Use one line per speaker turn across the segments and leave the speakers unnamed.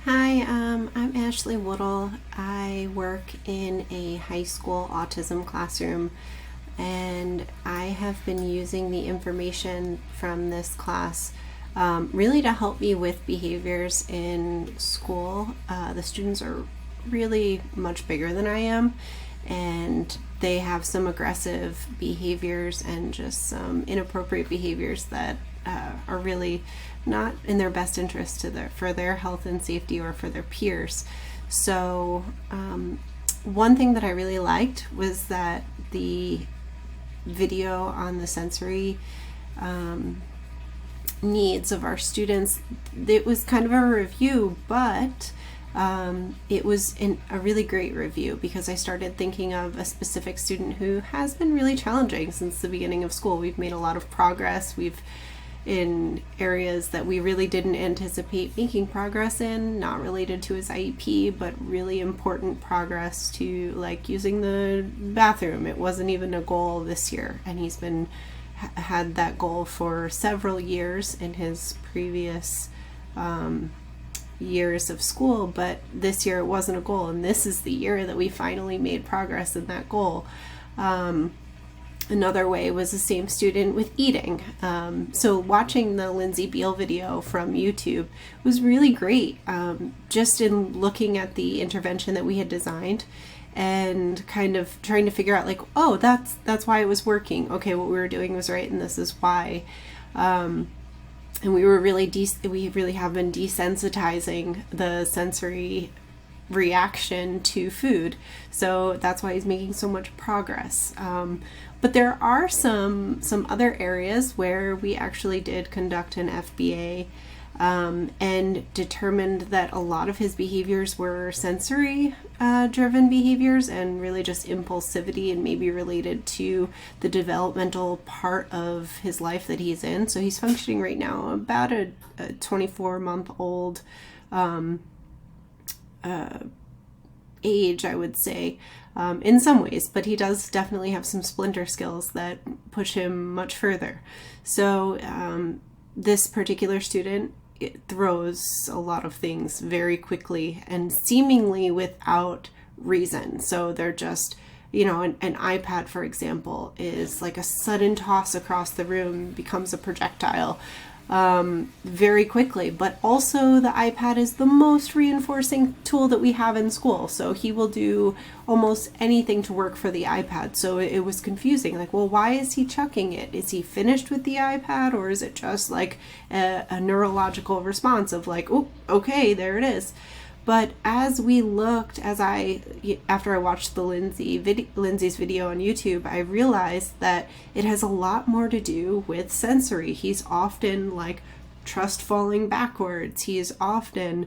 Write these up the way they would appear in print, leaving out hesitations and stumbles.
Hi, I'm Ashley Woodle. I work in a high school autism classroom, and I have been using the information from this class really to help me with behaviors in school. The students are really much bigger than I am, and they have some aggressive behaviors and just some inappropriate behaviors that are really not in their best interest for their health and safety or for their peers. So one thing that I really liked was that the video on the sensory needs of our students, it was kind of a review, but it was a really great review because I started thinking of a specific student who has been really challenging since the beginning of school. We've made a lot of progress. We've in areas that we really didn't anticipate making progress in, not related to his IEP, but really important progress to like using the bathroom. It wasn't even a goal this year, and he's been had that goal for several years in his previous years of school, but this year it wasn't a goal, and this is the year that we finally made progress in that goal. Another way was the same student with eating. So watching the Lindsay Beal video from YouTube was really great, just in looking at the intervention that we had designed and kind of trying to figure out like, oh, that's why it was working. Okay, what we were doing was right, and this is why. And we really have been desensitizing the sensory reaction to food, so that's why he's making so much progress. But there are some other areas where we actually did conduct an FBA and determined that a lot of his behaviors were sensory driven behaviors and really just impulsivity and maybe related to the developmental part of his life that he's in. So he's functioning right now about a 24-month-old age, I would say, in some ways, but he does definitely have some splinter skills that push him much further. So this particular student, it throws a lot of things very quickly and seemingly without reason. So they're just, an iPad, for example, is like a sudden toss across the room, becomes a projectile very quickly. But also the iPad is the most reinforcing tool that we have in school. So he will do almost anything to work for the iPad. So it was confusing. Like, well, why is he chucking it? Is he finished with the iPad, or is it just like a neurological response of like, oh, okay, there it is. But as we looked, after I watched the Lindsay's video on YouTube, I realized that it has a lot more to do with sensory. He's often like trust falling backwards. He's often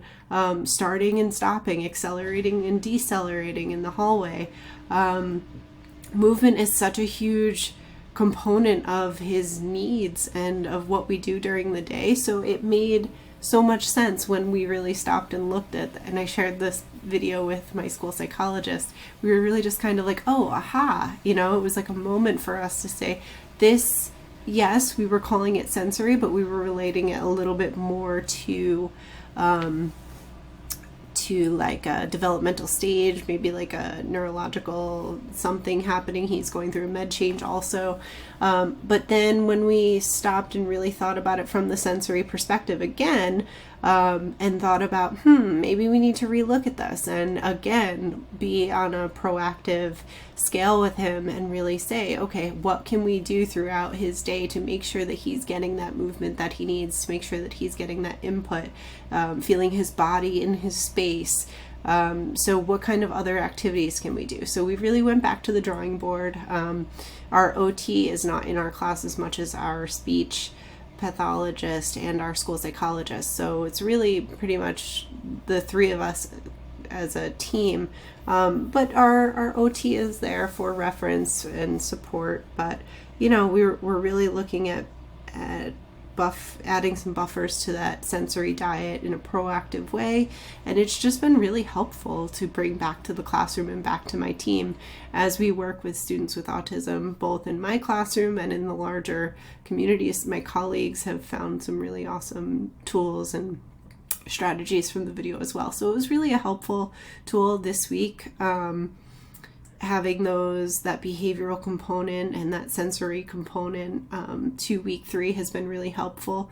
starting and stopping, accelerating and decelerating in the hallway. Movement is such a huge component of his needs and of what we do during the day. So it made so much sense when we really stopped and looked at and I shared this video with my school psychologist. We were really just kind of like, oh, aha, it was like a moment for us to say this. Yes, we were calling it sensory, but we were relating it a little bit more to like a developmental stage, maybe like a neurological something happening. He's going through a med change also. But then when we stopped and really thought about it from the sensory perspective again, and thought about, maybe we need to relook at this and again be on a proactive scale with him and really say, okay, what can we do throughout his day to make sure that he's getting that movement that he needs, to make sure that he's getting that input, feeling his body in his space. So what kind of other activities can we do? So we really went back to the drawing board. Our OT is not in our class as much as our speech pathologist and our school psychologist. So it's really pretty much the three of us as a team. But our OT is there for reference and support. But, we're really looking at adding some buffers to that sensory diet in a proactive way, and it's just been really helpful to bring back to the classroom and back to my team as we work with students with autism, both in my classroom and in the larger communities. My colleagues have found some really awesome tools and strategies from the video as well. So it was really a helpful tool this week. Having that behavioral component and that sensory component to week 3 has been really helpful,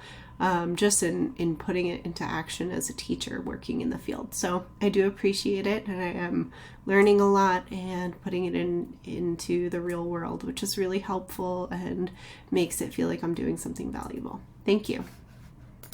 just in putting it into action as a teacher working in the field. So I do appreciate it, and I am learning a lot and putting it into the real world, which is really helpful and makes it feel like I'm doing something valuable. Thank you.